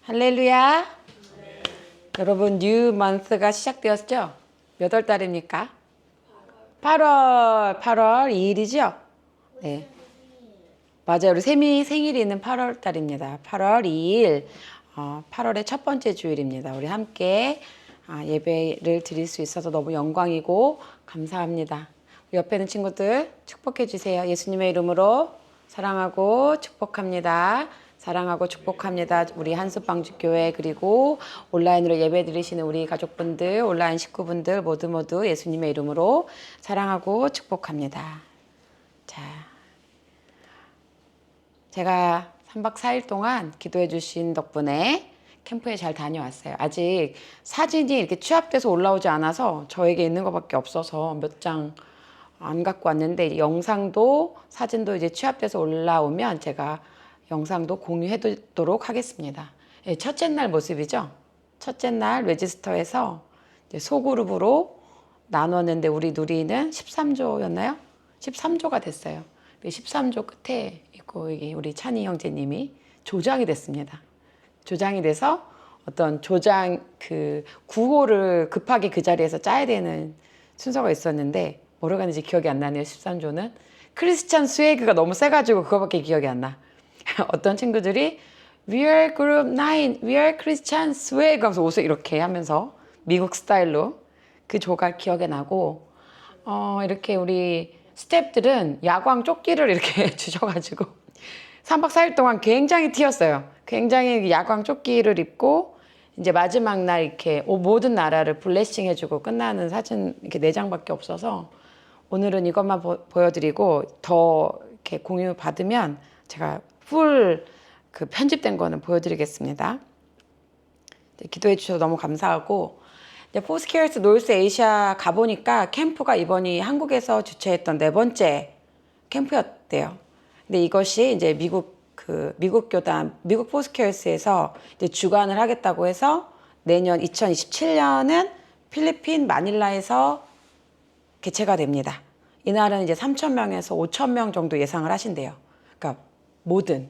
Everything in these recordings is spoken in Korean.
할렐루야. 여러분, 뉴 먼스가 시작되었죠? 몇 월 달입니까? 8월 2일이죠? 네. 맞아요. 우리 샘이 생일이 있는 8월 달입니다. 8월 2일, 8월의 첫 번째 주일입니다. 우리 함께 예배를 드릴 수 있어서 너무 영광이고 감사합니다. 옆에 있는 친구들 축복해 주세요. 예수님의 이름으로 사랑하고 축복합니다. 사랑하고 축복합니다. 우리 한숲방주교회 그리고 온라인으로 예배 드리시는 우리 가족분들, 온라인 식구분들 모두 예수님의 이름으로 사랑하고 축복합니다. 자, 제가 3박 4일 동안 기도해 주신 덕분에 캠프에 잘 다녀왔어요. 아직 사진이 이렇게 취합돼서 올라오지 않아서 저에게 있는 것밖에 없어서 몇 장 안 갖고 왔는데 영상도 사진도 이제 취합돼서 올라오면 제가 영상도 공유해 두도록 하겠습니다. 예, 첫째 날 모습이죠. 첫째 날 레지스터에서 소그룹으로 나눴는데 우리 누리는 13조였나요? 13조가 됐어요. 13조 끝에 있고 이게 우리 찬희 형제님이 조장이 됐습니다. 조장이 돼서 어떤 조장 그 구호를 급하게 그 자리에서 짜야 되는 순서가 있었는데 뭐로 가는지 기억이 안 나네요. 13조는 크리스찬 스웨이그가 너무 세가지고 그거밖에 기억이 안 나. 어떤 친구들이 We are group 9, we are Christian swag 하면서 옷을 이렇게 하면서 미국 스타일로 그 조가 기억에 나고 이렇게 우리 스태프들은 야광 조끼를 이렇게 주셔가지고 3박 4일 동안 굉장히 튀었어요. 굉장히 야광 조끼를 입고 이제 마지막 날 이렇게 모든 나라를 블레싱 해주고 끝나는 사진 이렇게 4장밖에 없어서 오늘은 이것만 보여드리고 더 이렇게 공유 받으면 제가 풀 그 편집된 거는 보여드리겠습니다. 기도해 주셔서 너무 감사하고 포스케어스 노스 아시아 가보니까 캠프가 이번이 한국에서 주최했던 4번째 캠프였대요. 근데 이것이 이제 미국 교단, 미국 포스케어스에서 이제 주관을 하겠다고 해서 내년 2027년은 필리핀 마닐라에서 개최가 됩니다. 이날은 이제 3,000명에서 5,000명 정도 예상을 하신대요. 그러니까 모든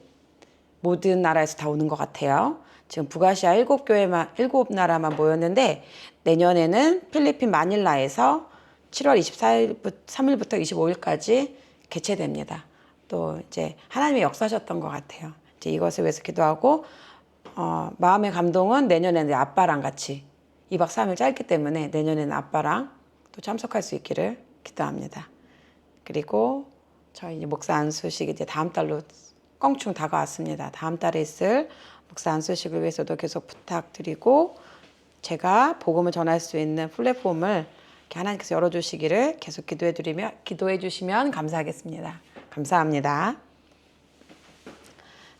나라에서 다 오는 것 같아요. 지금 북아시아 7나라만 모였는데 내년에는 필리핀 마닐라에서 7월 23일부터 25일까지 개최됩니다. 또 이제 하나님의 역사셨던 것 같아요. 이제 이것을 위해서 기도하고 마음의 감동은 내년에는 아빠랑 같이 2박 3일 짧기 때문에 내년에는 아빠랑 또 참석할 수 있기를 기도합니다. 그리고 저희 이제 목사 안수식 이제 다음 달로 껑충 다가왔습니다. 다음 달에 있을 목사 안수식을 위해서도 계속 부탁드리고 제가 복음을 전할 수 있는 플랫폼을 하나님께서 열어주시기를 계속 기도해 주시면 감사하겠습니다. 감사합니다.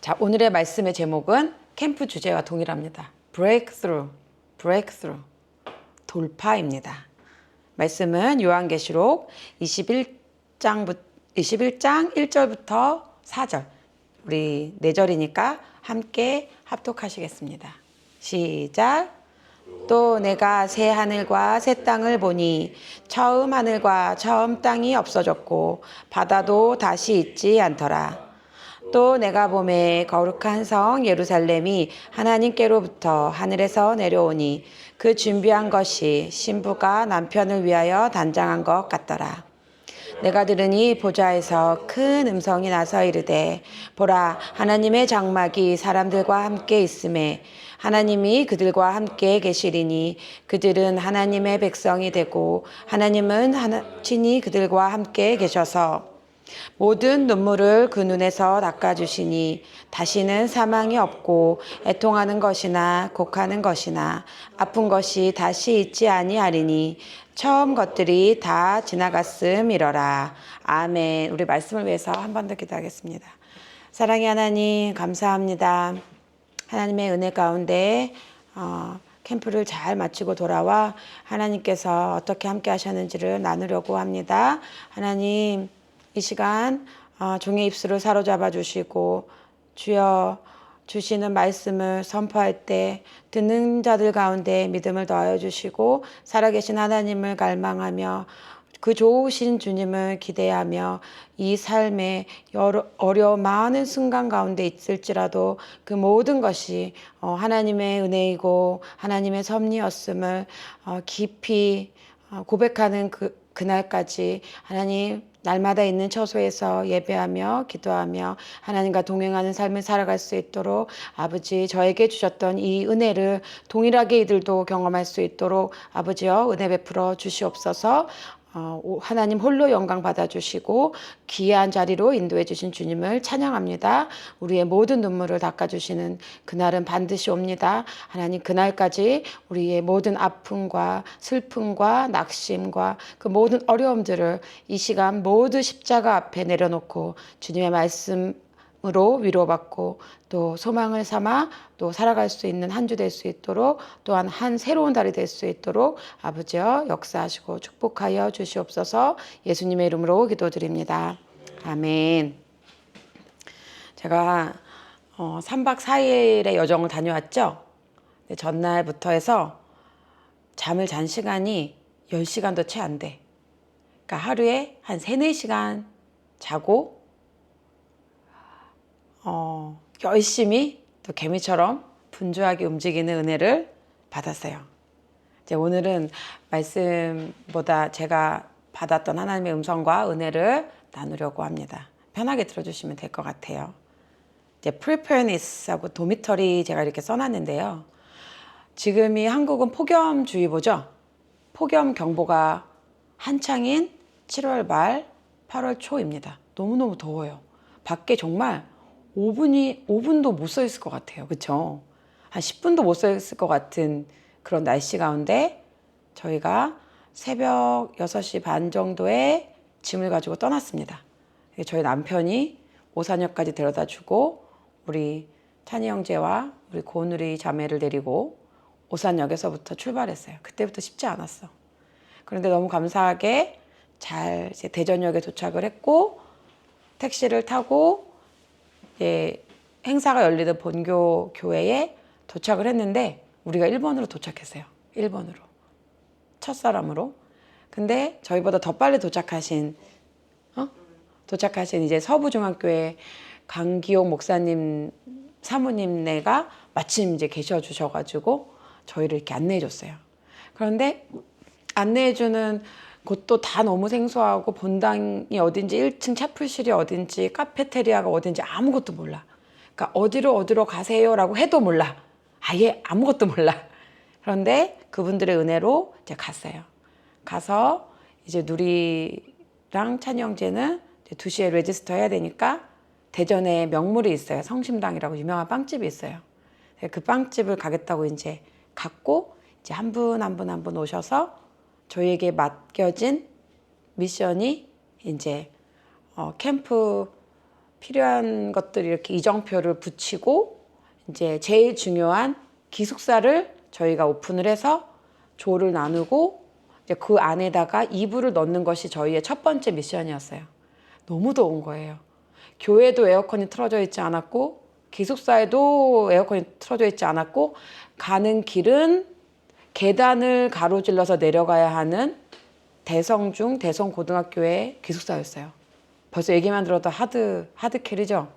자, 오늘의 말씀의 제목은 캠프 주제와 동일합니다. Breakthrough, 돌파입니다. 말씀은 요한계시록 21장 1절부터 4절. 우리 4절이니까 함께 합독하시겠습니다. 시작. 또 내가 새 하늘과 새 땅을 보니 처음 하늘과 처음 땅이 없어졌고 바다도 다시 있지 않더라. 또 내가 보매 거룩한 성 예루살렘이 하나님께로부터 하늘에서 내려오니 그 준비한 것이 신부가 남편을 위하여 단장한 것 같더라. 내가 들으니 보좌에서 큰 음성이 나서 이르되 보라 하나님의 장막이 사람들과 함께 있음에 하나님이 그들과 함께 계시리니 그들은 하나님의 백성이 되고 하나님은 친히 그들과 함께 계셔서 모든 눈물을 그 눈에서 닦아주시니 다시는 사망이 없고 애통하는 것이나 곡하는 것이나 아픈 것이 다시 있지 아니하리니 처음 것들이 다 지나갔음이러라. 아멘. 우리 말씀을 위해서 한 번 더 기도하겠습니다. 사랑의 하나님 감사합니다. 하나님의 은혜 가운데 캠프를 잘 마치고 돌아와 하나님께서 어떻게 함께 하셨는지를 나누려고 합니다. 하나님 이 시간 종의 입술을 사로잡아 주시고 주여 주시는 말씀을 선포할 때 듣는 자들 가운데 믿음을 더하여 주시고 살아계신 하나님을 갈망하며 그 좋으신 주님을 기대하며 이 삶에 어려운 많은 순간 가운데 있을지라도 그 모든 것이 하나님의 은혜이고 하나님의 섭리였음을 깊이 고백하는 그날까지 하나님 날마다 있는 처소에서 예배하며 기도하며 하나님과 동행하는 삶을 살아갈 수 있도록 아버지 저에게 주셨던 이 은혜를 동일하게 이들도 경험할 수 있도록 아버지여 은혜 베풀어 주시옵소서. 하나님 홀로 영광 받아주시고 귀한 자리로 인도해 주신 주님을 찬양합니다. 우리의 모든 눈물을 닦아주시는 그날은 반드시 옵니다. 하나님 그날까지 우리의 모든 아픔과 슬픔과 낙심과 그 모든 어려움들을 이 시간 모두 십자가 앞에 내려놓고 주님의 말씀으로 위로받고 또 소망을 삼아 또 살아갈 수 있는 한 주 될 수 있도록 또한 한 새로운 달이 될 수 있도록 아버지여 역사하시고 축복하여 주시옵소서. 예수님의 이름으로 기도드립니다. 아멘. 제가 3박 4일의 여정을 다녀왔죠. 전날부터 해서 잠을 잔 시간이 10시간도 채 안 돼. 그러니까 하루에 한 3, 4시간 자고 열심히 또 개미처럼 분주하게 움직이는 은혜를 받았어요. 이제 오늘은 말씀보다 제가 받았던 하나님의 음성과 은혜를 나누려고 합니다. 편하게 들어주시면 될 것 같아요. 이제 preparedness하고 도미터리 제가 이렇게 써놨는데요. 지금이 한국은 폭염주의보죠. 폭염경보가 한창인 7월 말 8월 초입니다. 너무너무 더워요. 밖에 정말 5분도 못 서 있을 것 같아요. 그렇죠? 한 10분도 못 서 있을 것 같은 그런 날씨 가운데 저희가 새벽 6시 반 정도에 짐을 가지고 떠났습니다. 저희 남편이 오산역까지 데려다 주고 우리 찬이 형제와 우리 고누리 자매를 데리고 오산역에서부터 출발했어요. 그때부터 쉽지 않았어. 그런데 너무 감사하게 잘 이제 대전역에 도착을 했고 택시를 타고 행사가 열리는 본교 교회에 도착을 했는데 우리가 1번으로 도착했어요. 1번으로. 첫사람으로. 근데 저희보다 더 빨리 도착하신 이제 서부중앙교회 강기용 목사님 사모님네가 마침 이제 계셔 주셔가지고 저희를 이렇게 안내해 줬어요. 그런데 안내해 주는 곳도 다 너무 생소하고 본당이 어딘지 1층 차풀실이 어딘지 카페테리아가 어딘지 아무것도 몰라. 그러니까 어디로 가세요라고 해도 몰라. 아예 아무것도 몰라. 그런데 그분들의 은혜로 이제 갔어요. 가서 이제 누리랑 찬이 형제는 2시에 레지스터 해야 되니까 대전에 명물이 있어요. 성심당이라고 유명한 빵집이 있어요. 그 빵집을 가겠다고 이제 갔고 이제 한 분 한 분 오셔서 저희에게 맡겨진 미션이 이제 캠프 필요한 것들 이렇게 이정표를 붙이고 이제 제일 중요한 기숙사를 저희가 오픈을 해서 조를 나누고 이제 그 안에다가 이불을 넣는 것이 저희의 첫 번째 미션이었어요. 너무 더운 거예요. 교회도 에어컨이 틀어져 있지 않았고 기숙사에도 에어컨이 틀어져 있지 않았고 가는 길은 계단을 가로질러서 내려가야 하는 대성중 대성고등학교의 기숙사였어요. 벌써 얘기만 들어도 하드캐리죠.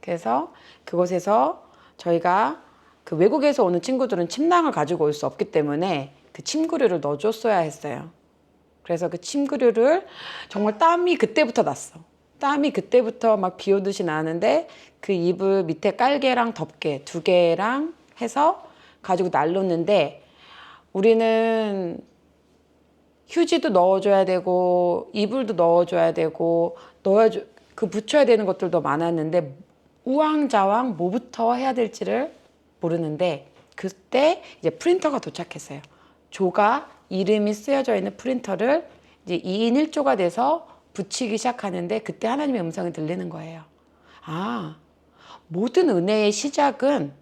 그래서 그곳에서 저희가 그 외국에서 오는 친구들은 침낭을 가지고 올 수 없기 때문에 그 침구류를 넣어줬어야 했어요. 그래서 그 침구류를 정말 땀이 그때부터 났어. 땀이 그때부터 막 비 오듯이 나는데 그 이불 밑에 깔개랑 덮개 2개랑 해서 가지고 날랐는데 우리는 휴지도 넣어줘야 되고 이불도 넣어줘야 되고 붙여야 되는 것들도 많았는데 우왕좌왕 뭐부터 해야 될지를 모르는데 그때 이제 프린터가 도착했어요. 조가 이름이 쓰여져 있는 프린터를 이제 2인 1조가 돼서 붙이기 시작하는데 그때 하나님의 음성이 들리는 거예요. 아, 모든 은혜의 시작은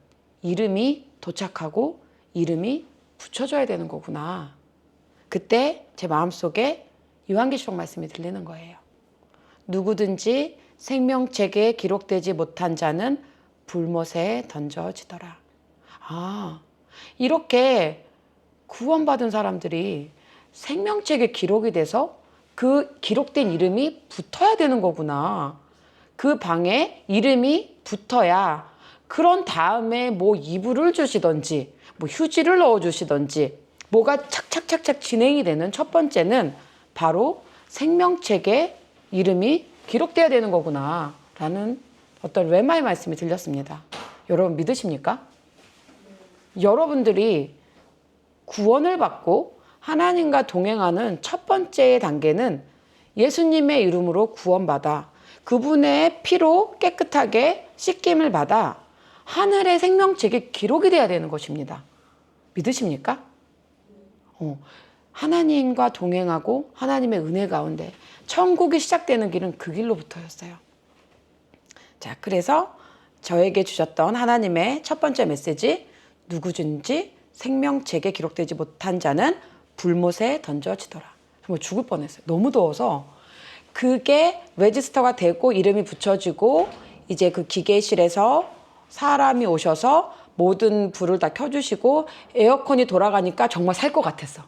이름이 도착하고 이름이 붙여줘야 되는 거구나. 그때 제 마음속에 요한계시록 말씀이 들리는 거예요. 누구든지 생명책에 기록되지 못한 자는 불못에 던져지더라. 아, 이렇게 구원받은 사람들이 생명책에 기록이 돼서 그 기록된 이름이 붙어야 되는 거구나. 그 방에 이름이 붙어야 그런 다음에 뭐 이불을 주시던지 뭐 휴지를 넣어주시던지 뭐가 착착착착 진행이 되는 첫 번째는 바로 생명책에 이름이 기록돼야 되는 거구나 라는 어떤 레마의 말씀이 들렸습니다. 여러분 믿으십니까? 여러분들이 구원을 받고 하나님과 동행하는 첫 번째 단계는 예수님의 이름으로 구원받아 그분의 피로 깨끗하게 씻김을 받아 하늘의 생명책에 기록이 돼야 되는 것입니다. 믿으십니까? 하나님과 동행하고 하나님의 은혜 가운데 천국이 시작되는 길은 그 길로부터였어요. 자, 그래서 저에게 주셨던 하나님의 첫 번째 메시지, 누구든지 생명책에 기록되지 못한 자는 불못에 던져지더라. 정말 죽을 뻔했어요. 너무 더워서. 그게 레지스터가 되고 이름이 붙여지고 이제 그 기계실에서 사람이 오셔서 모든 불을 다 켜주시고 에어컨이 돌아가니까 정말 살 것 같았어.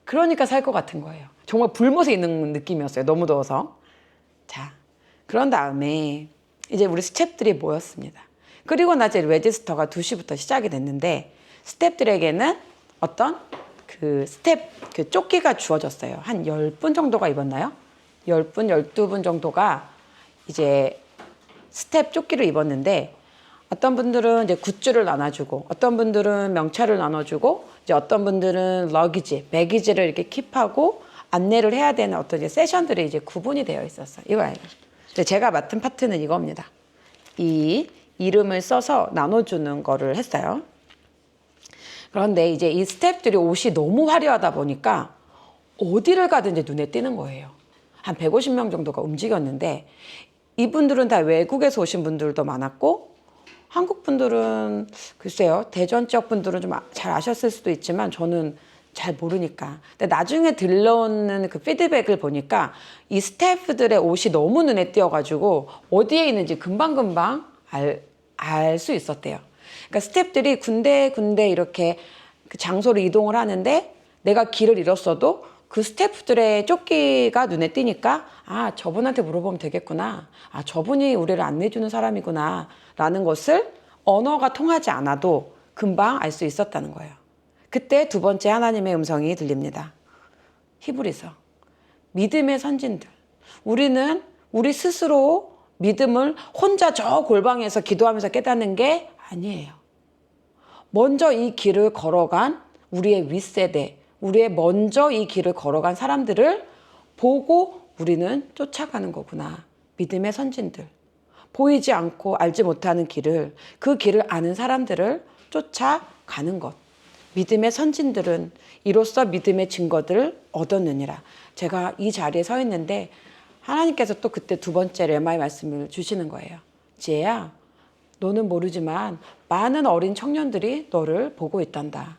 그러니까 살 것 같은 거예요. 정말 불못에 있는 느낌이었어요. 너무 더워서. 자, 그런 다음에 이제 우리 스태프들이 모였습니다. 그리고 나 이제 레지스터가 2시부터 시작이 됐는데 스태프들에게는 어떤 그 조끼가 주어졌어요. 한 10분 정도가 입었나요? 10분, 12분 정도가 이제 스텝 조끼를 입었는데 어떤 분들은 이제 굿즈를 나눠주고 어떤 분들은 명찰을 나눠주고 이제 어떤 분들은 러기지, 배기지를 이렇게 킵하고 안내를 해야 되는 어떤 이제 세션들이 이제 구분이 되어 있었어요. 이거예요. 제가 맡은 파트는 이겁니다. 이 이름을 써서 나눠주는 거를 했어요. 그런데 이제 이 스태프들이 옷이 너무 화려하다 보니까 어디를 가든지 눈에 띄는 거예요. 한 150명 정도가 움직였는데 이분들은 다 외국에서 오신 분들도 많았고 한국 분들은 글쎄요, 대전 지역 분들은 좀 잘 아셨을 수도 있지만 저는 잘 모르니까. 근데 나중에 들러오는 그 피드백을 보니까 이 스태프들의 옷이 너무 눈에 띄어가지고 어디에 있는지 금방금방 알 수 있었대요. 그러니까 스태프들이 군데 이렇게 그 장소로 이동을 하는데 내가 길을 잃었어도 그 스태프들의 조끼가 눈에 띄니까 아, 저분한테 물어보면 되겠구나. 아, 저분이 우리를 안내해주는 사람이구나. 라는 것을 언어가 통하지 않아도 금방 알 수 있었다는 거예요. 그때 두 번째 하나님의 음성이 들립니다. 히브리서. 믿음의 선진들. 우리는 우리 스스로 믿음을 혼자 저 골방에서 기도하면서 깨닫는 게 아니에요. 먼저 이 길을 걸어간 우리의 윗세대, 우리의 먼저 이 길을 걸어간 사람들을 보고 우리는 쫓아가는 거구나. 믿음의 선진들. 보이지 않고 알지 못하는 길을, 그 길을 아는 사람들을 쫓아가는 것. 믿음의 선진들은 이로써 믿음의 증거들을 얻었느니라. 제가 이 자리에 서 있는데 하나님께서 또 그때 두 번째 레마의 말씀을 주시는 거예요. 지혜야, 너는 모르지만 많은 어린 청년들이 너를 보고 있단다.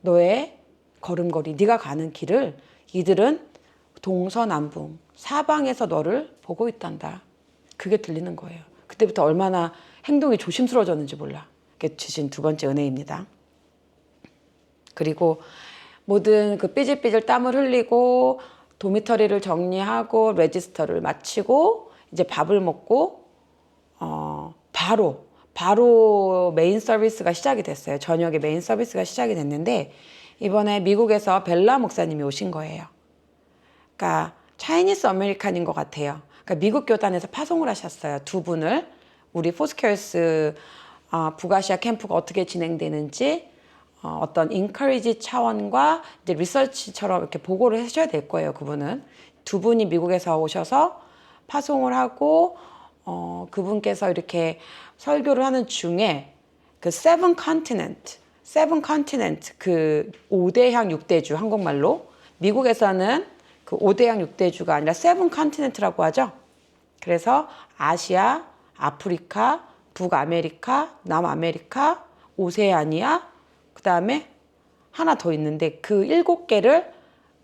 너의 걸음걸이, 네가 가는 길을 이들은 동서남북 사방에서 너를 보고 있단다. 그게 들리는 거예요. 그때부터 얼마나 행동이 조심스러워졌는지 몰라. 그게 주신 두 번째 은혜입니다. 그리고 모든 그 삐질삐질 땀을 흘리고 도미터리를 정리하고 레지스터를 마치고 이제 밥을 먹고 바로 메인 서비스가 시작이 됐어요. 저녁에 메인 서비스가 시작이 됐는데 이번에 미국에서 벨라 목사님이 오신 거예요. 그러니까 차이니스 아메리칸인 것 같아요. 그러니까 미국 교단에서 파송을 하셨어요. 두 분을. 우리 포스케어스 북아시아 캠프가 어떻게 진행되는지 어떤 인커리지 차원과 이제 리서치처럼 이렇게 보고를 하셔야 될 거예요. 그분은. 두 분이 미국에서 오셔서 파송을 하고 그분께서 이렇게 설교를 하는 중에 그 세븐 컨티넨트 그 5대양 6대주 한국말로 미국에서는 그 5대양 6대주가 아니라 세븐 컨티넨트라고 하죠. 그래서 아시아, 아프리카, 북아메리카, 남아메리카, 오세아니아, 그 다음에 하나 더 있는데 그 7개를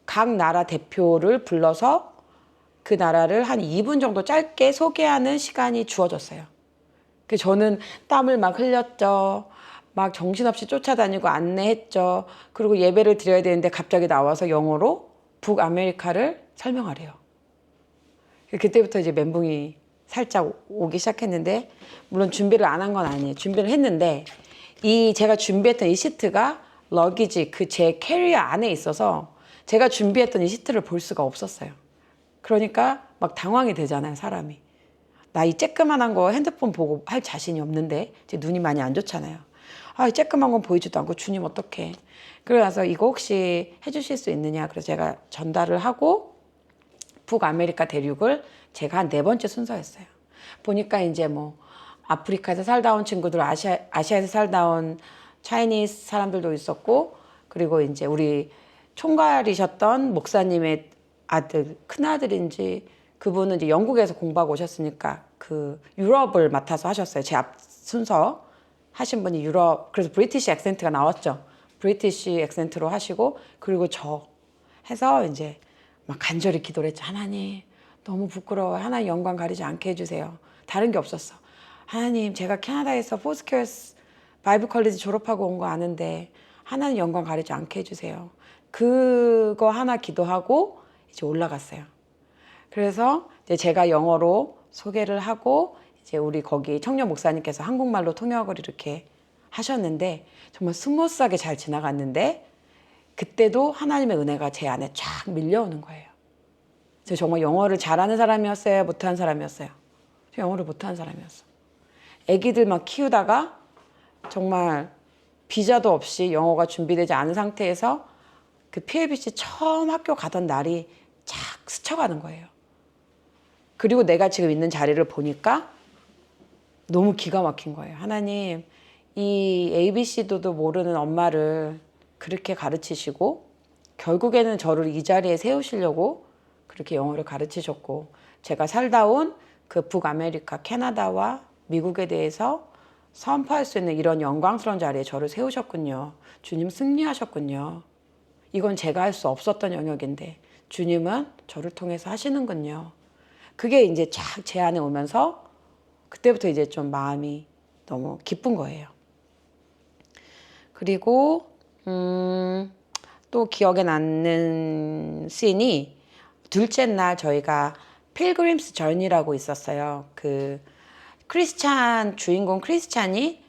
각 나라 대표를 불러서 그 나라를 한 2분 정도 짧게 소개하는 시간이 주어졌어요. 그래서 저는 땀을 막 흘렸죠. 막 정신없이 쫓아다니고 안내했죠. 그리고 예배를 드려야 되는데 갑자기 나와서 영어로 북아메리카를 설명하래요. 그때부터 이제 멘붕이 살짝 오기 시작했는데, 물론 준비를 안 한 건 아니에요. 준비를 했는데 제가 준비했던 이 시트가 러기지 그 제 캐리어 안에 있어서 제가 준비했던 이 시트를 볼 수가 없었어요. 그러니까 막 당황이 되잖아요, 사람이. 나 이 쬐끄만한 거 핸드폰 보고 할 자신이 없는데, 제 눈이 많이 안 좋잖아요. 아, 이 쬐끄만 건 보이지도 않고 주님 어떡해. 그래서 이거 혹시 해주실 수 있느냐. 그래서 제가 전달을 하고 북아메리카 대륙을 제가 한 4번째 순서였어요. 보니까 이제 뭐 아프리카에서 살다 온 친구들, 아시아에서 살다 온 차이니스 사람들도 있었고, 그리고 이제 우리 총괄이셨던 목사님의 아들, 큰아들인지, 그분은 이제 영국에서 공부하고 오셨으니까 그 유럽을 맡아서 하셨어요. 제 앞 순서 하신 분이 유럽, 그래서 브리티시 액센트가 나왔죠. 브리티시 액센트로 하시고, 그리고 저 해서 이제 막 간절히 기도를 했죠. 하나님, 너무 부끄러워요. 하나님 영광 가리지 않게 해주세요. 다른 게 없었어. 하나님, 제가 캐나다에서 포스퀘어스 바이블 컬리지 졸업하고 온 거 아는데 하나님 영광 가리지 않게 해주세요. 그거 하나 기도하고 이제 올라갔어요. 그래서 이제 제가 영어로 소개를 하고, 이제 우리 거기 청년 목사님께서 한국말로 통역을 이렇게 하셨는데 정말 스무스하게 잘 지나갔는데, 그때도 하나님의 은혜가 제 안에 쫙 밀려오는 거예요. 제가 정말 영어를 잘하는 사람이었어요? 못하는 사람이었어요? 저 영어를 못하는 사람이었어. 애기들 막 키우다가 정말 비자도 없이 영어가 준비되지 않은 상태에서 그 PLBC 처음 학교 가던 날이 쫙 스쳐가는 거예요. 그리고 내가 지금 있는 자리를 보니까 너무 기가 막힌 거예요. 하나님, 이 ABC도도 모르는 엄마를 그렇게 가르치시고 결국에는 저를 이 자리에 세우시려고 그렇게 영어를 가르치셨고, 제가 살다 온 그 북아메리카, 캐나다와 미국에 대해서 선포할 수 있는 이런 영광스러운 자리에 저를 세우셨군요. 주님 승리하셨군요. 이건 제가 할 수 없었던 영역인데 주님은 저를 통해서 하시는군요. 그게 이제 쫙 제 안에 오면서 그때부터 이제 좀 마음이 너무 기쁜 거예요. 그리고 또 기억에 남는 씬이 둘째 날 저희가 필그림스 저니라고 있었어요. 그 크리스찬, 주인공 크리스찬이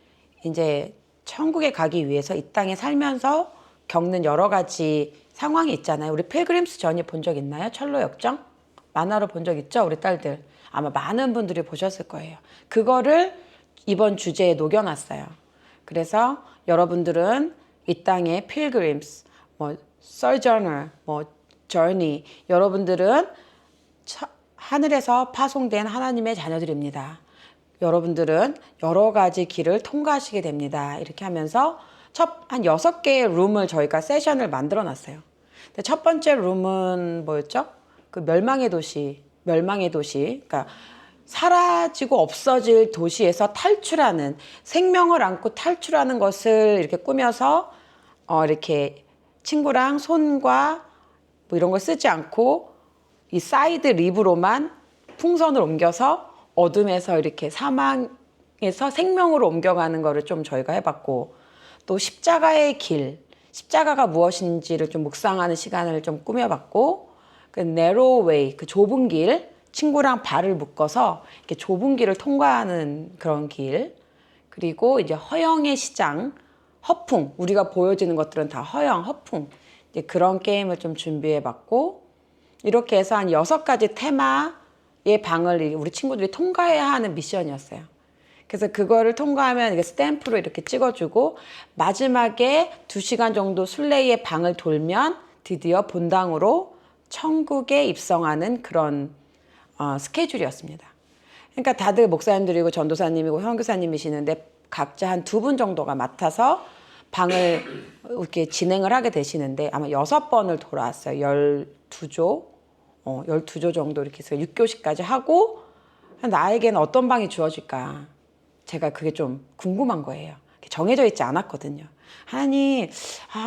이제 천국에 가기 위해서 이 땅에 살면서 겪는 여러 가지 상황이 있잖아요. 우리 필그림스 저니 본 적 있나요? 철로 역정? 만화로 본 적 있죠? 우리 딸들. 아마 많은 분들이 보셨을 거예요. 그거를 이번 주제에 녹여놨어요. 그래서 여러분들은 이 땅의 필그림스, 뭐 sojourner, 뭐 journey, 여러분들은 하늘에서 파송된 하나님의 자녀들입니다. 여러분들은 여러 가지 길을 통과하시게 됩니다. 이렇게 하면서 한 6개의 룸을 저희가 세션을 만들어 놨어요. 근데 첫 번째 룸은 뭐였죠? 그 멸망의 도시. 그러니까 사라지고 없어질 도시에서 탈출하는, 생명을 안고 탈출하는 것을 이렇게 꾸며서 이렇게 친구랑 손과 뭐 이런 걸 쓰지 않고 이 사이드 립으로만 풍선을 옮겨서 어둠에서 이렇게 사망에서 생명으로 옮겨가는 거를 좀 저희가 해봤고, 또 십자가의 길, 십자가가 무엇인지를 좀 묵상하는 시간을 좀 꾸며봤고, 그 narrow way, 그 좁은 길, 친구랑 발을 묶어서 이렇게 좁은 길을 통과하는 그런 길, 그리고 이제 허영의 시장, 허풍, 우리가 보여지는 것들은 다 허영, 허풍, 이제 그런 게임을 좀 준비해봤고, 이렇게 해서 한 6가지 테마의 방을 우리 친구들이 통과해야 하는 미션이었어요. 그래서 그거를 통과하면 이게 스탬프로 이렇게 찍어주고, 마지막에 2시간 정도 순례의 방을 돌면 드디어 본당으로 천국에 입성하는 그런 스케줄이었습니다. 그러니까 다들 목사님들이고 전도사님이고 선교사님이시는데 각자 한 2분 정도가 맡아서 방을 이렇게 진행을 하게 되시는데, 아마 6번을 돌아왔어요. 12조 12조 정도 이렇게 해서 6교시까지 하고, 나에게는 어떤 방이 주어질까? 제가 그게 좀 궁금한 거예요. 정해져 있지 않았거든요. 하나님,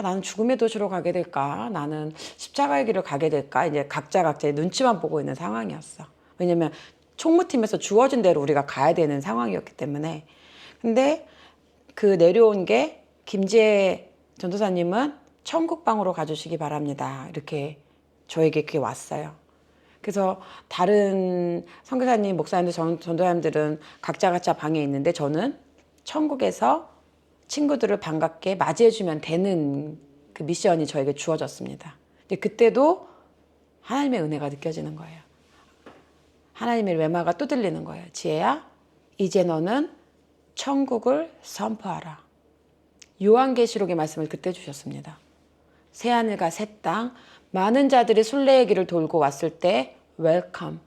나는 죽음의 도시로 가게 될까? 나는 십자가의 길을 가게 될까? 이제 각자의 눈치만 보고 있는 상황이었어. 왜냐면 총무팀에서 주어진 대로 우리가 가야 되는 상황이었기 때문에. 근데 그 내려온 게, 김지혜 전도사님은 천국방으로 가주시기 바랍니다. 이렇게 저에게 그게 왔어요. 그래서 다른 선교사님, 목사님들, 전도사님들은 각자 방에 있는데 저는 천국에서 친구들을 반갑게 맞이해주면 되는 그 미션이 저에게 주어졌습니다. 근데 그때도 하나님의 은혜가 느껴지는 거예요. 하나님의 외마가 또 들리는 거예요. 지혜야, 이제 너는 천국을 선포하라. 요한계시록의 말씀을 그때 주셨습니다. 새하늘과 새 땅, 많은 자들이 순례의 길을 돌고 왔을 때 웰컴.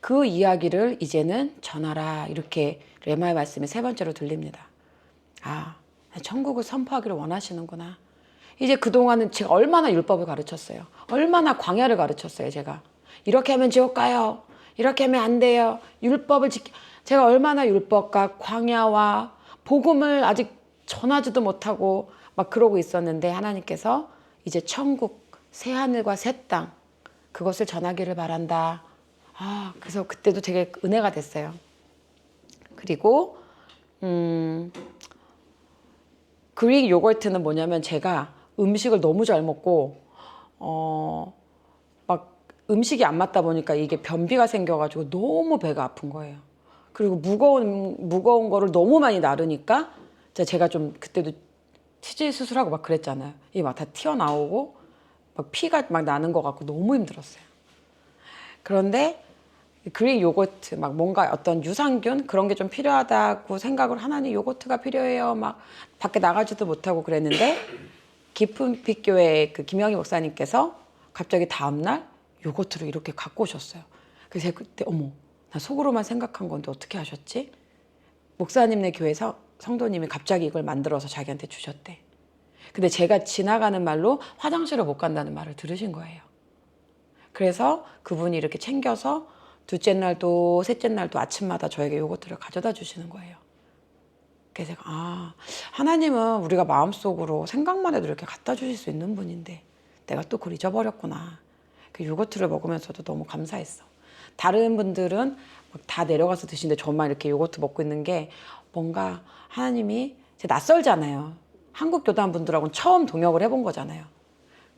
그 이야기를 이제는 전하라. 이렇게 레마의 말씀이 세 번째로 들립니다. 아, 천국을 선포하기를 원하시는구나. 이제 그동안은 제가 얼마나 율법을 가르쳤어요. 얼마나 광야를 가르쳤어요, 제가. 이렇게 하면 지옥 가요. 이렇게 하면 안 돼요. 제가 얼마나 율법과 광야와 복음을 아직 전하지도 못하고 막 그러고 있었는데 하나님께서 이제 천국, 새하늘과 새 땅, 그것을 전하기를 바란다. 그래서 그때도 되게 은혜가 됐어요. 그리고 그릭 요거트는 뭐냐면 제가 음식을 너무 잘 먹고 막 음식이 안 맞다 보니까 이게 변비가 생겨가지고 너무 배가 아픈 거예요. 그리고 무거운 거를 너무 많이 나르니까 제가 좀 그때도 치질 수술하고 막 그랬잖아요. 이게 막 다 튀어나오고 막 피가 막 나는 것 같고 너무 힘들었어요. 그런데 그릭 요거트 막 뭔가 어떤 유산균 그런 게 좀 필요하다고 생각을 하나님 요거트가 필요해요. 막 밖에 나가지도 못하고 그랬는데 깊은 빛 교회 그 김영희 목사님께서 갑자기 다음날 요거트를 이렇게 갖고 오셨어요. 그래서 제가 그때 어머, 나 속으로만 생각한 건데 어떻게 하셨지? 목사님네 교회 성도님이 갑자기 이걸 만들어서 자기한테 주셨대. 근데 제가 지나가는 말로 화장실을 못 간다는 말을 들으신 거예요. 그래서 그분이 이렇게 챙겨서 둘째 날도 셋째 날도 아침마다 저에게 요거트를 가져다 주시는 거예요. 그래서 제가 하나님은 우리가 마음속으로 생각만 해도 이렇게 갖다 주실 수 있는 분인데 내가 또 그걸 잊어버렸구나. 그 요거트를 먹으면서도 너무 감사했어. 다른 분들은 다 내려가서 드시는데 저만 이렇게 요거트 먹고 있는 게 뭔가 하나님이 낯설잖아요. 한국 교단 분들하고는 처음 동역을 해본 거잖아요.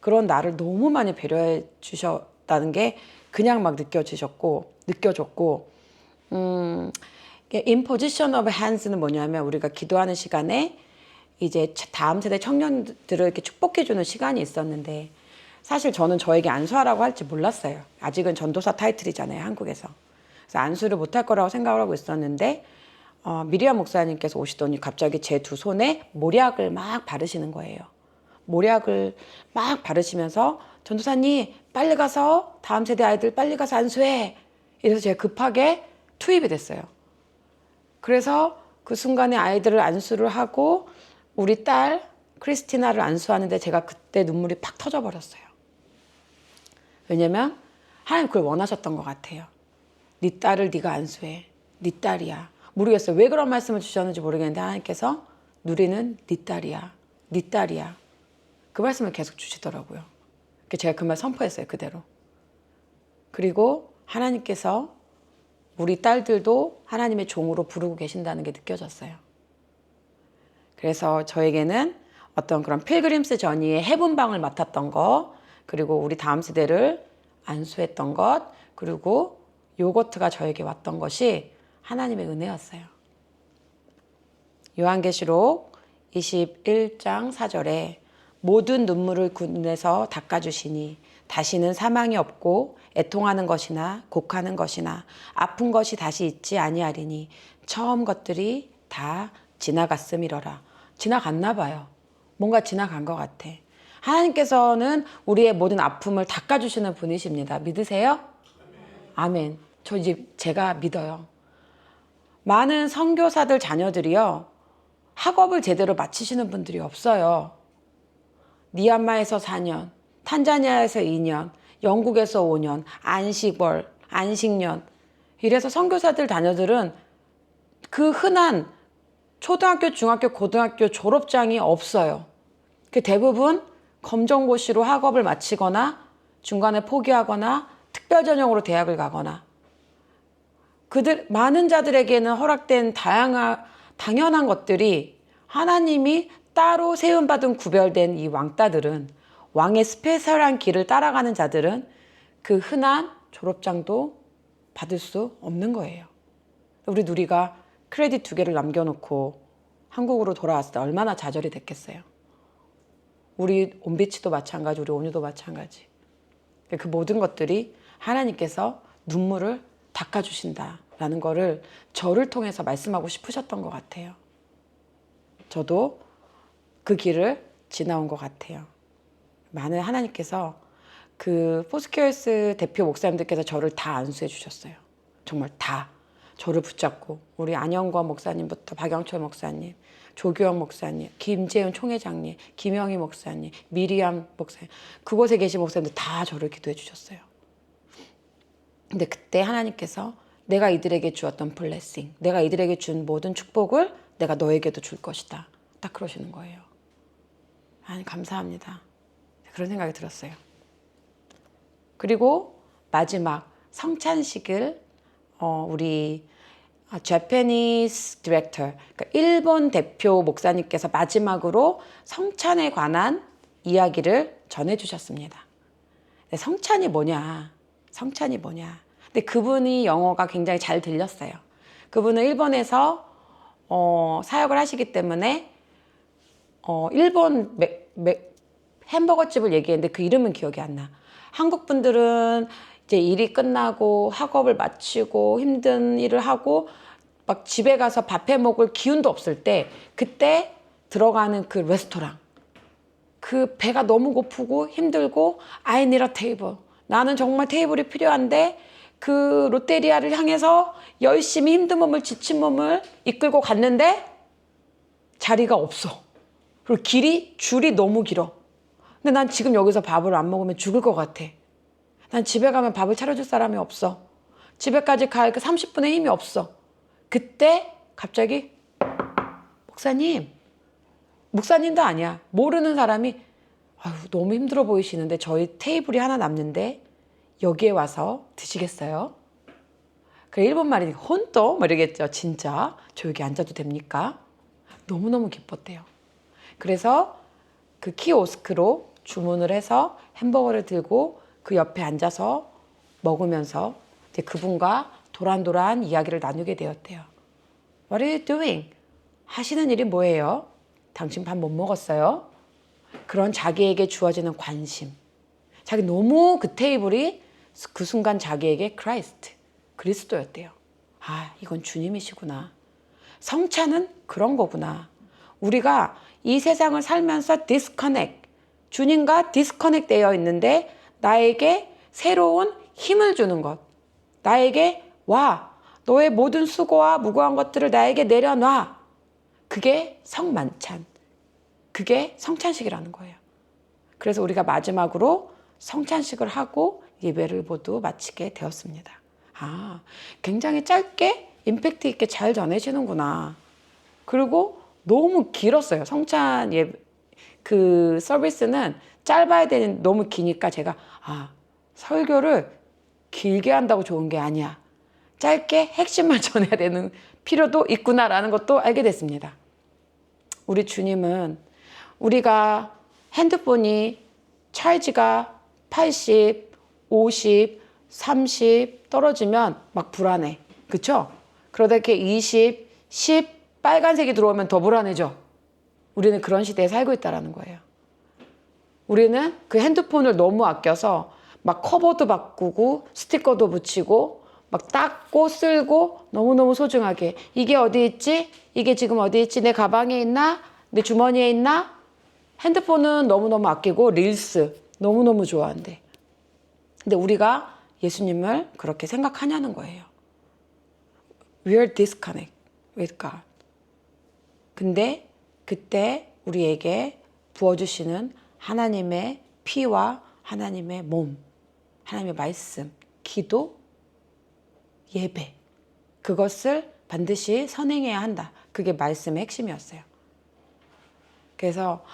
그런 나를 너무 많이 배려해 주셨다는 게 그냥 막 느껴졌고 in position of hands는 뭐냐면 우리가 기도하는 시간에 이제 다음 세대 청년들을 이렇게 축복해 주는 시간이 있었는데 사실 저는 저에게 안수하라고 할지 몰랐어요. 아직은 전도사 타이틀이잖아요, 한국에서. 그래서 안수를 못할 거라고 생각을 하고 있었는데 미리암 목사님께서 오시더니 갑자기 제 두 손에 모략을 막 바르시는 거예요. 모략을 막 바르시면서 전도사님 빨리 가서 다음 세대 아이들 빨리 가서 안수해. 이래서 제가 급하게 투입이 됐어요. 그래서 그 순간에 아이들을 안수를 하고 우리 딸 크리스티나를 안수하는데 제가 그때 눈물이 팍 터져버렸어요. 왜냐면 하나님 그걸 원하셨던 것 같아요. 네 딸을 네가 안수해. 네 딸이야. 모르겠어요. 왜 그런 말씀을 주셨는지 모르겠는데 하나님께서 누리는 네 딸이야. 네 딸이야. 그 말씀을 계속 주시더라고요. 제가 그 말 선포했어요. 그대로. 그리고 하나님께서 우리 딸들도 하나님의 종으로 부르고 계신다는 게 느껴졌어요. 그래서 저에게는 어떤 그런 필그림스 저니의 해분방을 맡았던 거, 그리고 우리 다음 세대를 안수했던 것, 그리고 요거트가 저에게 왔던 것이 하나님의 은혜였어요. 요한계시록 21장 4절에 모든 눈물을 군에서 닦아주시니 다시는 사망이 없고 애통하는 것이나 곡하는 것이나 아픈 것이 다시 있지 아니하리니 처음 것들이 다 지나갔음이러라. 지나갔나 봐요. 뭔가 지나간 것 같아. 하나님께서는 우리의 모든 아픔을 닦아주시는 분이십니다. 믿으세요? 아멘. 제가 믿어요. 많은 선교사들 자녀들이요. 학업을 제대로 마치시는 분들이 없어요. 미얀마에서 4년, 탄자니아에서 2년, 영국에서 5년, 안식년. 이래서 선교사들 자녀들은 그 흔한 초등학교, 중학교, 고등학교 졸업장이 없어요. 그 대부분 검정고시로 학업을 마치거나 중간에 포기하거나 특별전형으로 대학을 가거나 많은 자들에게는 허락된 당연한 것들이 하나님이 따로 세움받은 구별된 이 왕따들은 왕의 스페셜한 길을 따라가는 자들은 그 흔한 졸업장도 받을 수 없는 거예요. 우리 누리가 크레딧 2개를 남겨놓고 한국으로 돌아왔을 때 얼마나 좌절이 됐겠어요. 우리 온비치도 마찬가지, 우리 온유도 마찬가지. 그 모든 것들이 하나님께서 눈물을 닦아주신다라는 거를 저를 통해서 말씀하고 싶으셨던 것 같아요. 저도 그 길을 지나온 것 같아요. 많은 하나님께서 그 포스케어스 대표 목사님들께서 저를 다 안수해 주셨어요. 정말 다. 저를 붙잡고 우리 안영권 목사님부터 박영철 목사님, 조규영 목사님, 김재훈 총회장님, 김영희 목사님, 미리암 목사님, 그곳에 계신 목사님들 다 저를 기도해 주셨어요. 근데 그때 하나님께서 내가 이들에게 주었던 블레싱, 내가 이들에게 준 모든 축복을 내가 너에게도 줄 것이다. 딱 그러시는 거예요. 아니, 감사합니다. 그런 생각이 들었어요. 그리고 마지막 성찬식을 우리 Japanese Director, 그러니까 일본 대표 목사님께서 마지막으로 성찬에 관한 이야기를 전해주셨습니다. 성찬이 뭐냐? 성찬이 뭐냐? 근데 그분이 영어가 굉장히 잘 들렸어요. 그분은 일본에서 사역을 하시기 때문에 일본 햄버거 집을 얘기했는데 그 이름은 기억이 안 나. 한국 분들은 이제 일이 끝나고 학업을 마치고 힘든 일을 하고 막 집에 가서 밥해 먹을 기운도 없을 때 그때 들어가는 그 레스토랑, 그 배가 너무 고프고 힘들고 I need a table, 나는 정말 테이블이 필요한데 그 롯데리아를 향해서 열심히 힘든 몸을 지친 몸을 이끌고 갔는데 자리가 없어. 그리고 줄이 너무 길어. 근데 난 지금 여기서 밥을 안 먹으면 죽을 것 같아. 난 집에 가면 밥을 차려줄 사람이 없어. 집에까지 갈 그 30분의 힘이 없어. 그때 갑자기 목사님도 아니야. 모르는 사람이 아유, 너무 힘들어 보이시는데 저희 테이블이 하나 남는데 여기에 와서 드시겠어요? 그 일본 말이 혼또 뭐 이러겠죠. 진짜 저 여기 앉아도 됩니까? 너무너무 기뻤대요. 그래서 그 키오스크로 주문을 해서 햄버거를 들고 그 옆에 앉아서 먹으면서 이제 그분과 도란도란 이야기를 나누게 되었대요. What are you doing? 하시는 일이 뭐예요? 당신 밥 못 먹었어요? 그런 자기에게 주어지는 관심. 자기 너무 그 테이블이 그 순간 자기에게 크라이스트, 그리스도였대요. 아, 이건 주님이시구나. 성찬은 그런 거구나. 우리가 이 세상을 살면서 디스커넥, 주님과 디스커넥 되어 있는데 나에게 새로운 힘을 주는 것. 나에게 와, 너의 모든 수고와 무거운 것들을 나에게 내려놔. 그게 성만찬. 그게 성찬식이라는 거예요. 그래서 우리가 마지막으로 성찬식을 하고 예배를 모두 마치게 되었습니다. 아, 굉장히 짧게 임팩트 있게 잘 전해지는구나. 그리고 너무 길었어요. 성찬 그 서비스는 짧아야 되는, 너무 기니까 제가 설교를 길게 한다고 좋은 게 아니야. 짧게 핵심만 전해야 되는 필요도 있구나라는 것도 알게 됐습니다. 우리 주님은 우리가 핸드폰이 찰지가 80, 50, 30 떨어지면 막 불안해. 그쵸? 그러다 이렇게 20, 10 빨간색이 들어오면 더 불안해져. 우리는 그런 시대에 살고 있다는 거예요. 우리는 그 핸드폰을 너무 아껴서 막 커버도 바꾸고 스티커도 붙이고 막 닦고 쓸고 너무너무 소중하게, 이게 어디 있지? 이게 지금 어디 있지? 내 가방에 있나? 내 주머니에 있나? 핸드폰은 너무너무 아끼고 릴스 너무너무 좋아한대. 근데 우리가 예수님을 그렇게 생각하냐는 거예요. We are disconnect with God. 근데 그때 우리에게 부어주시는 하나님의 피와 하나님의 몸, 하나님의 말씀, 기도, 예배, 그것을 반드시 선행해야 한다. 그게 말씀의 핵심이었어요. 그래서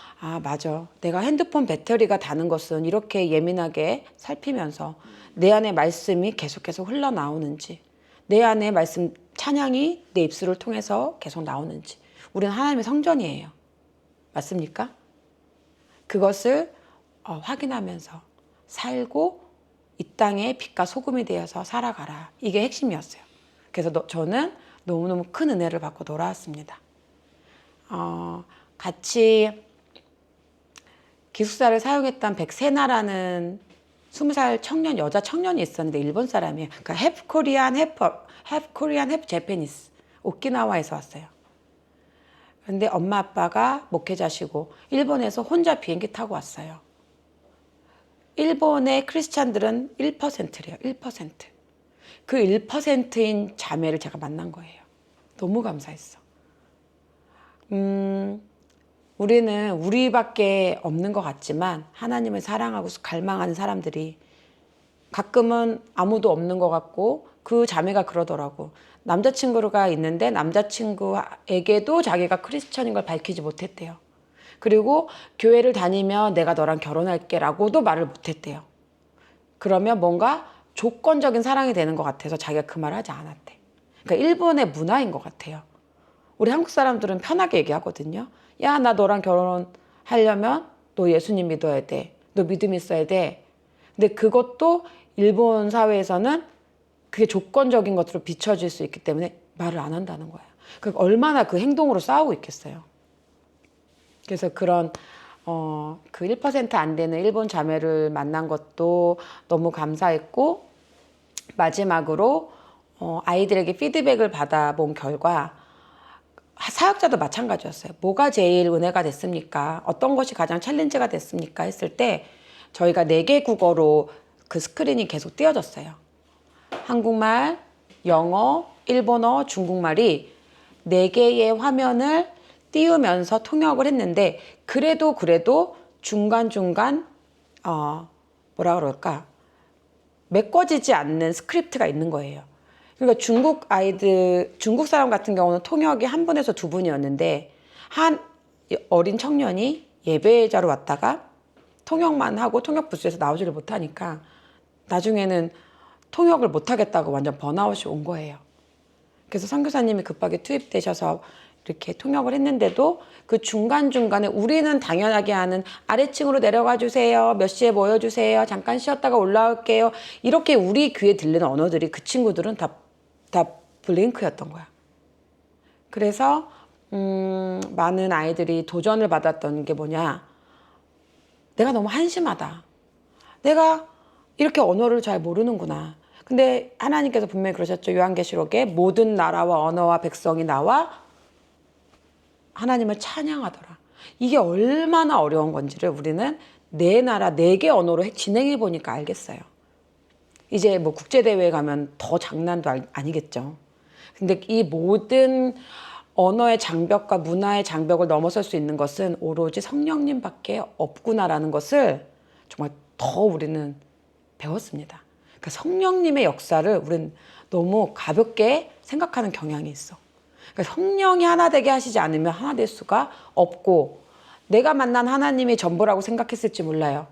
맞아. 내가 핸드폰 배터리가 닿는 것은 이렇게 예민하게 살피면서 내 안에 말씀이 계속해서 흘러나오는지, 내 안에 말씀 찬양이 내 입술을 통해서 계속 나오는지. 우리는 하나님의 성전이에요. 맞습니까? 그것을 확인하면서 살고 이 땅에 빛과 소금이 되어서 살아가라. 이게 핵심이었어요. 그래서 저는 너무너무 큰 은혜를 받고 돌아왔습니다. 같이 기숙사를 사용했던 백세나라는 20살 청년, 여자 청년이 있었는데 일본 사람이에요. 그러니까 half Korean, half Japanese. 오키나와에서 왔어요. 근데 엄마 아빠가 목회자시고 일본에서 혼자 비행기 타고 왔어요. 일본의 크리스찬들은 1%래요. 1%. 그 1%인 자매를 제가 만난 거예요. 너무 감사했어. 우리는 우리밖에 없는 것 같지만 하나님을 사랑하고 갈망하는 사람들이 가끔은 아무도 없는 것 같고 그 자매가 그러더라고. 남자친구가 있는데 남자친구에게도 자기가 크리스천인 걸 밝히지 못했대요. 그리고 교회를 다니면 내가 너랑 결혼할게 라고도 말을 못했대요. 그러면 뭔가 조건적인 사랑이 되는 것 같아서 자기가 그 말을 하지 않았대. 그러니까 일본의 문화인 것 같아요. 우리 한국 사람들은 편하게 얘기하거든요. 야, 나 너랑 결혼하려면 너 예수님 믿어야 돼. 너 믿음 있어야 돼. 근데 그것도 일본 사회에서는 그게 조건적인 것으로 비춰질 수 있기 때문에 말을 안 한다는 거예요. 그러니까 얼마나 그 행동으로 싸우고 있겠어요. 그래서 그런 그 1%안 되는 일본 자매를 만난 것도 너무 감사했고, 마지막으로 아이들에게 피드백을 받아본 결과 사역자도 마찬가지였어요. 뭐가 제일 은혜가 됐습니까? 어떤 것이 가장 챌린지가 됐습니까? 했을 때 저희가 4개 국어로 그 스크린이 계속 띄어졌어요. 한국말, 영어, 일본어, 중국말이 4개의 화면을 띄우면서 통역을 했는데 그래도 중간중간 뭐라 그럴까? 메꿔지지 않는 스크립트가 있는 거예요. 그러니까 중국 사람 같은 경우는 통역이 1분에서 2분이었는데 한 어린 청년이 예배자로 왔다가 통역만 하고 통역 부스에서 나오지를 못하니까 나중에는 통역을 못하겠다고 완전 번아웃이 온 거예요. 그래서 선교사님이 급하게 투입되셔서 이렇게 통역을 했는데도 그 중간중간에 우리는 당연하게 하는 아래층으로 내려가 주세요. 몇 시에 모여주세요. 잠깐 쉬었다가 올라올게요. 이렇게 우리 귀에 들리는 언어들이 그 친구들은 다 블링크였던 거야. 그래서 많은 아이들이 도전을 받았던 게 뭐냐. 내가 너무 한심하다. 내가 이렇게 언어를 잘 모르는구나. 근데 하나님께서 분명히 그러셨죠. 요한계시록에 모든 나라와 언어와 백성이 나와 하나님을 찬양하더라. 이게 얼마나 어려운 건지를 우리는 4나라 4개 언어로 진행해 보니까 알겠어요. 이제 뭐 국제대회에 가면 더 장난도 아니겠죠. 근데 이 모든 언어의 장벽과 문화의 장벽을 넘어설 수 있는 것은 오로지 성령님밖에 없구나라는 것을 정말 더 우리는 배웠습니다. 그러니까 성령님의 역사를 우리는 너무 가볍게 생각하는 경향이 있어. 그러니까 성령이 하나 되게 하시지 않으면 하나 될 수가 없고 내가 만난 하나님이 전부라고 생각했을지 몰라요.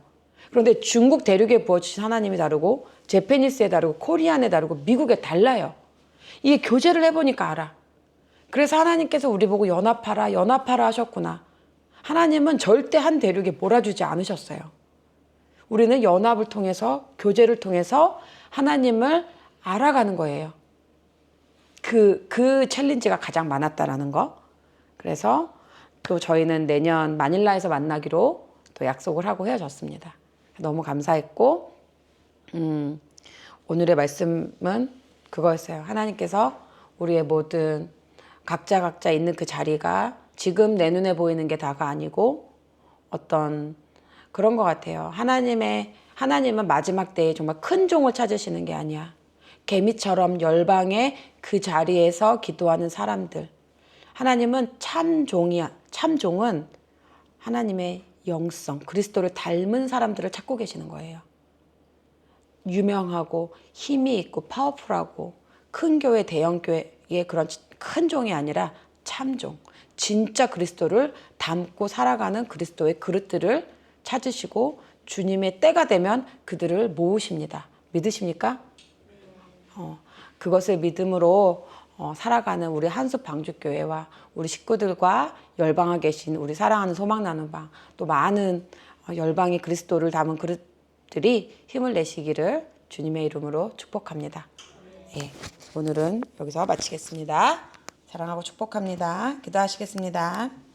그런데 중국 대륙에 부어주신 하나님이 다르고 재패니스에 다르고 코리안에 다르고 미국에 달라요. 이게 교제를 해보니까 알아. 그래서 하나님께서 우리 보고 연합하라 하셨구나. 하나님은 절대 한 대륙에 몰아주지 않으셨어요. 우리는 연합을 통해서 교제를 통해서 하나님을 알아가는 거예요. 그 챌린지가 가장 많았다라는 거. 그래서 또 저희는 내년 마닐라에서 만나기로 또 약속을 하고 헤어졌습니다. 너무 감사했고 오늘의 말씀은 그거였어요. 하나님께서 우리의 모든 각자 있는 그 자리가 지금 내 눈에 보이는 게 다가 아니고 어떤 그런 것 같아요. 하나님은 마지막 때에 정말 큰 종을 찾으시는 게 아니야. 개미처럼 열방의 그 자리에서 기도하는 사람들. 하나님은 참종이야. 참종은 하나님의 영성, 그리스도를 닮은 사람들을 찾고 계시는 거예요. 유명하고 힘이 있고 파워풀하고 큰 교회, 대형 교회의 그런 큰 종이 아니라 참종. 진짜 그리스도를 닮고 살아가는 그리스도의 그릇들을 찾으시고 주님의 때가 되면 그들을 모으십니다. 믿으십니까? 그것을 믿음으로 살아가는 우리 한숲 방주교회와 우리 식구들과 열방에 계신 우리 사랑하는 소망나눔방 또 많은 열방이 그리스도를 담은 그릇들이 힘을 내시기를 주님의 이름으로 축복합니다. 예, 오늘은 여기서 마치겠습니다. 사랑하고 축복합니다. 기도하시겠습니다.